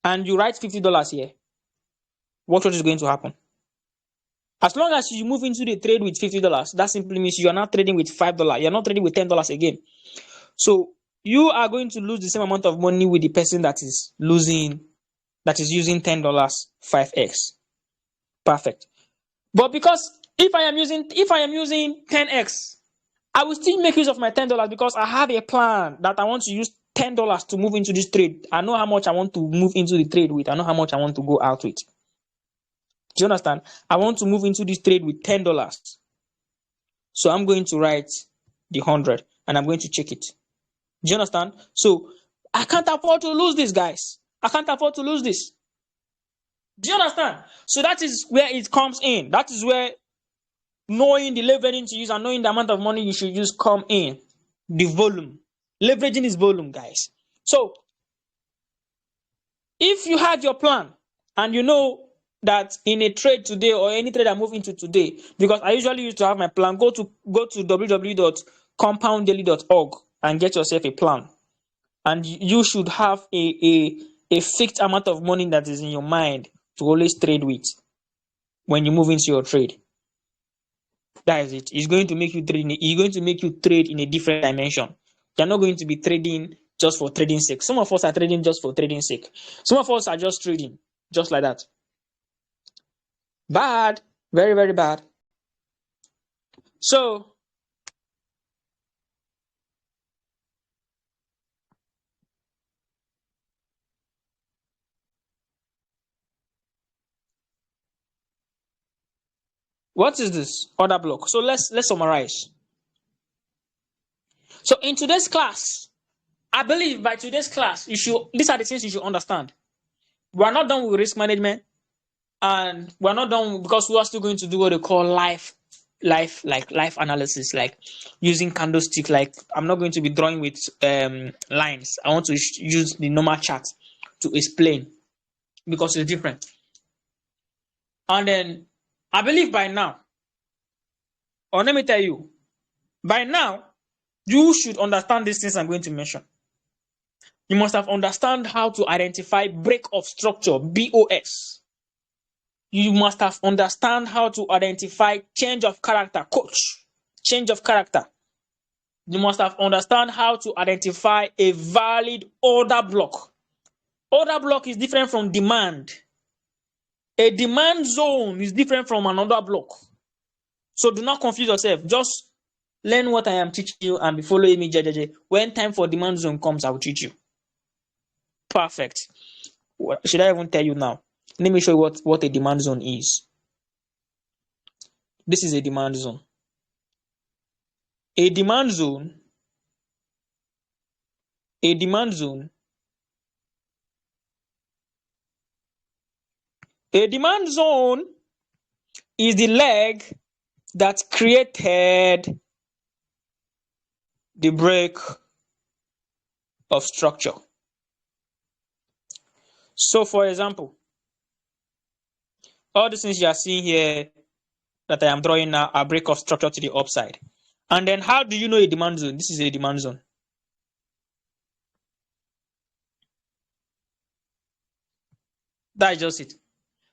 S1: and you write $50 here, what is going to happen? As long as you move into the trade with $50, that simply means you are not trading with $5. You're not trading with $10 again. So you are going to lose the same amount of money with the person that is using $10 5x. Perfect. But because if I am using 10x, I will still make use of my $10 because I have a plan that I want to use $10 to move into this trade. I know how much I want to move into the trade with. I know how much I want to go out with. Do you understand? I want to move into this trade with $10. So I'm going to write the 100 and I'm going to check it. Do you understand? So I can't afford to lose this, guys. I can't afford to lose this. Do you understand? So that is where it comes in. That is where knowing the leveraging to use and knowing the amount of money you should use come in. The volume. Leveraging is volume, guys. So if you have your plan and you know that in a trade today or any trade I move into today, because I usually used to have my plan, go to www.compounddaily.org and get yourself a plan. And you should have a fixed amount of money that is in your mind to always trade with when you move into your trade. That is it. It's going to make you trade. It's going to make you trade in a different dimension. You're not going to be trading just for trading sake. Some of us are trading just for trading sake. Some of us are just trading, just like that. Bad. Very, very bad. So what is this order block? So let's summarize. So in today's class, I believe by today's class, these are the things you should understand. We are not done with risk management. And we're not done because we are still going to do what they call life analysis, like using candlestick. Like I'm not going to be drawing with lines. I want to use the normal chart to explain because it's different. And then I believe by now, or let me tell you, by now you should understand these things I'm going to mention. You must have understand how to identify break of structure, BOS. You must have understand how to identify change of character, CHOCH, change of character. You must have understand how to identify a valid order block. Order block is different from demand. A demand zone is different from an order block. So do not confuse yourself. Just learn what I am teaching you and be following me, JJJ. When time for demand zone comes, I will teach you. Perfect. Should I even tell you now? Let me show you what a demand zone is. This is a demand zone. A demand zone is the leg that created the break of structure. So, for example, all the things you are seeing here that I am drawing now are break of structure to the upside. And then how do you know a demand zone? This is a demand zone. That's just it.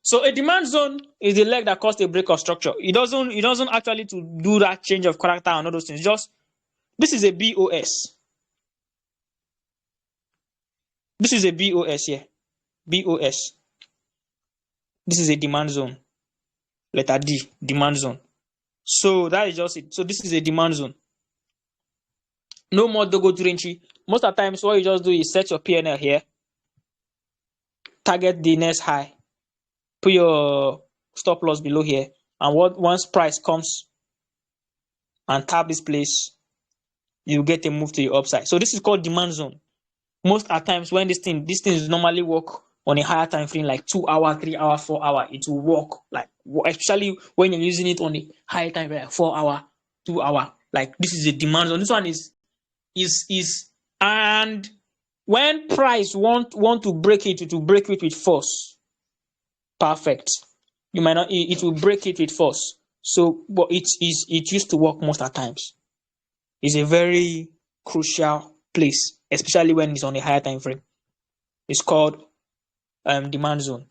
S1: So a demand zone is the leg that caused a break of structure. It doesn't actually to do that change of character and all those things. Just this is a BOS. This is a BOS here. BOS. This is a demand zone. Letter D, demand zone. So that is just it. So this is a demand zone. No more dogo turinchi. Most of the times, what you just do is set your PNL here. Target the next high. Put your stop loss below here. And once price comes and tap this place, you get a move to the upside. So this is called demand zone. Most at times when these things normally work on a higher time frame, like 2 hour, 3 hour, 4 hour, it will work. Like especially when you're using it on a higher time frame, like 4 hour, 2 hour. Like this is a demand zone. This one is and when price want to break it, it will break it with force. Perfect. You might not. It will break it with force. So, but it used to work most of the times. It's a very crucial place, especially when it's on a higher time frame. It's called demand zone.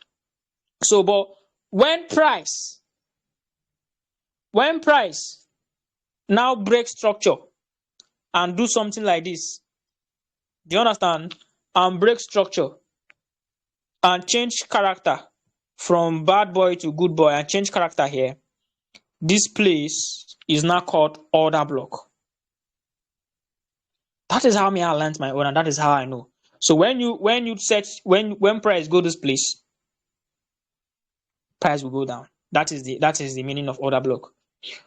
S1: So, but when price now break structure and do something like this, do you understand? And break structure and change character from bad boy to good boy and change character here, this place is now called order block. That is how I learned my own, and that is how I know. So when price go this place, price will go down. That is the meaning of order block.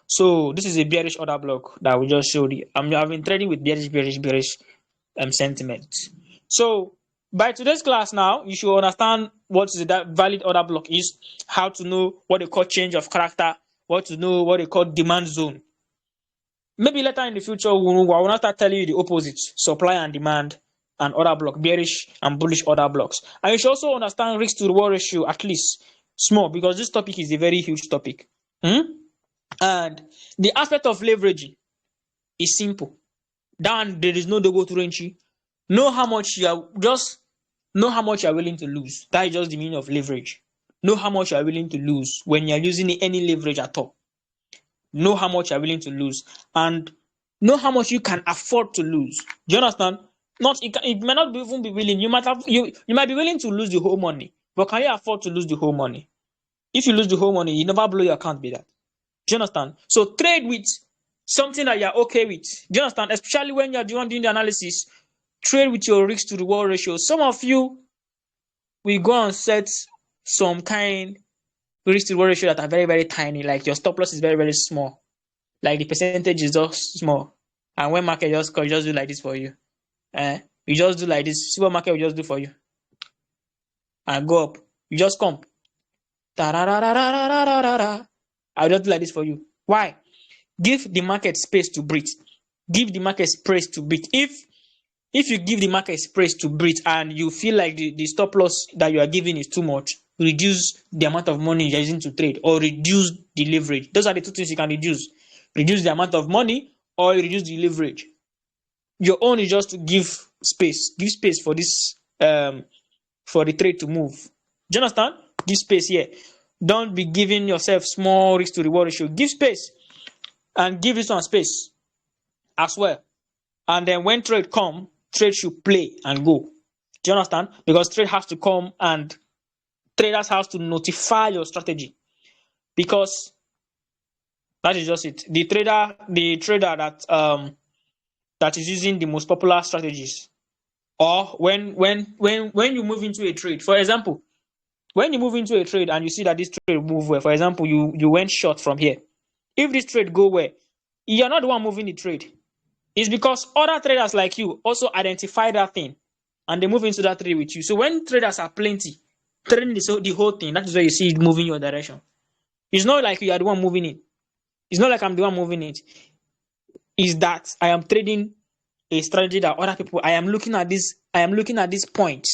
S1: So this is a bearish order block that we just showed you. I've been trading with bearish sentiment. So by today's class now, you should understand what is that valid order block is, how to know what they call change of character, what to know what they call demand zone. Maybe later in the future, I will not start telling you the opposite, supply and demand and order block, bearish and bullish order blocks. And you should also understand risk to reward ratio, at least small, because this topic is a very huge topic. And the aspect of leveraging is simple. Then there is no dogo turenchi. Know how much you are willing to lose. That is just the meaning of leverage. Know how much you are willing to lose when you are using any leverage at all. Know how much you are willing to lose and know how much you can afford to lose. Do you understand? It might not even be willing. You might be willing to lose the whole money, but can you afford to lose the whole money? If you lose the whole money, you never blow your account with that. Do you understand? So trade with something that you're okay with. Do you understand? Especially when you're doing the analysis, trade with your risk to reward ratio. Some of you will go and set some kind risk to reward ratio that are very, very tiny. Like your stop loss is very, very small. Like the percentage is just small. And when market just do like this for you. You just do like this. See what market will just do for you. And go up. You just come. I'll just do like this for you. Why? Give the market space to breathe. Give the market space to breathe. If you give the market space to breathe and you feel like the stop loss that you are giving is too much, reduce the amount of money you're using to trade or reduce the leverage. Those are the two things you can reduce. Reduce the amount of money or reduce the leverage. Your own is just to give space. Give space for this for the trade to move. Do you understand? Give space here. Don't be giving yourself small risk to reward ratio. Give space and give this one space as well. And then when trade come, trade should play and go. Do you understand? Because trade has to come and traders have to notify your strategy. Because that is just it. The trader that is using the most popular strategies, or when you move into a trade, for example, when you move into a trade and you see that this trade move well, for example, you went short from here. If this trade go well, you're not the one moving the trade. It's because other traders like you also identify that thing and they move into that trade with you. So when traders are plenty, trading the whole thing, that is where you see it moving your direction. It's not like you are the one moving it. It's not like I'm the one moving it. Is that I am trading a strategy that other people, I am looking at this point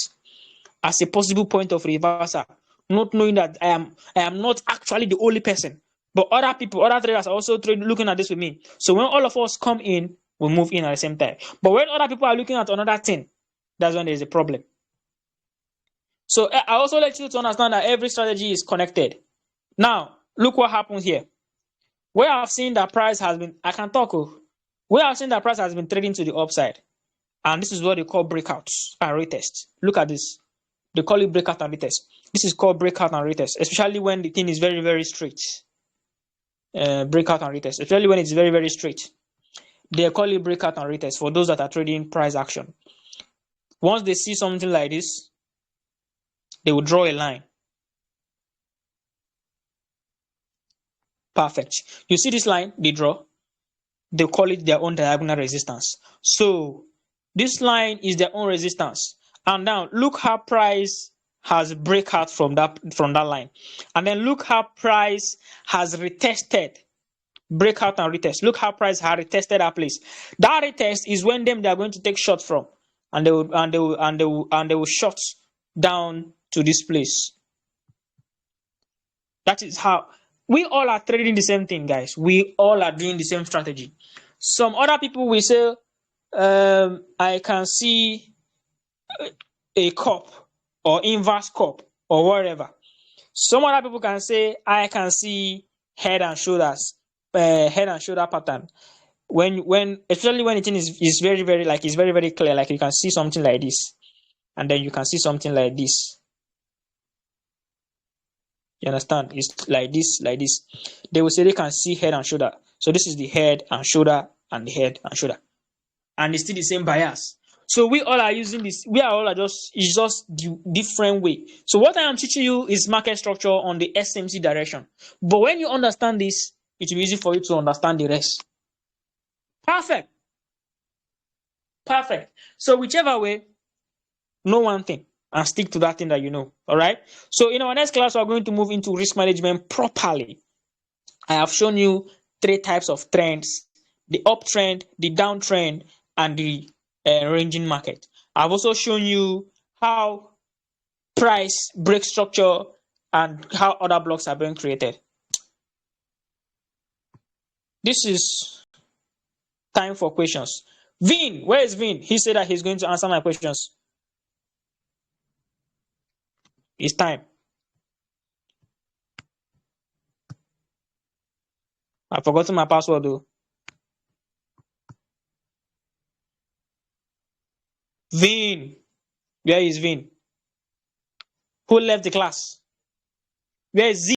S1: as a possible point of reversal, not knowing that I am not actually the only person. But other people, other traders are also looking at this with me. So when all of us come in, we move in at the same time. But when other people are looking at another thing, that's when there's a problem. So I also let you to understand that every strategy is connected. Now, look what happens here. Where I've seen that price has been, where I've seen that price has been trading to the upside. And this is what they call breakouts and retest. Look at this. They call it breakout and retest. This is called breakout and retest, especially when the thing is very, very straight. Breakout and retest, especially when it's very, very straight. They call it breakout and retest for those that are trading price action. Once they see something like this, they will draw a line. Perfect. You see this line they draw? They call it their own diagonal resistance. So this line is their own resistance. And now look how price has breakout from that line. And then look how price has retested. Breakout and retest. Look how price has retested that place. That retest is when they are going to take shots from, and they will short down to this place. That is how we all are trading the same thing, guys. We all are doing the same strategy. Some other people will say, I can see a cup or inverse cup or whatever. Some other people can say, I can see head and shoulder pattern. Especially when the thing is very, very, like, it's very, very clear, like you can see something like this, and then you can see something like this. You understand? It's like this, like this. They will say they can see head and shoulder. So this is the head and shoulder and the head and shoulder. And it's still the same bias. So we all are using this. It's just the different way. So what I am teaching you is market structure on the SMC direction. But when you understand this, it will be easy for you to understand the rest. Perfect. Perfect. So whichever way, know one thing and stick to that thing that you know. All right. So in our next class, we're going to move into risk management properly. I have shown you 3 types of trends: the uptrend, the downtrend, and the ranging market. I've also shown you how price break structure and how other blocks are being created. This is time for questions. Vin, where is Vin? He said that he's going to answer my questions. It's time. I've forgotten my password though. Vin. Where is Vin? Who left the class? Where is Z?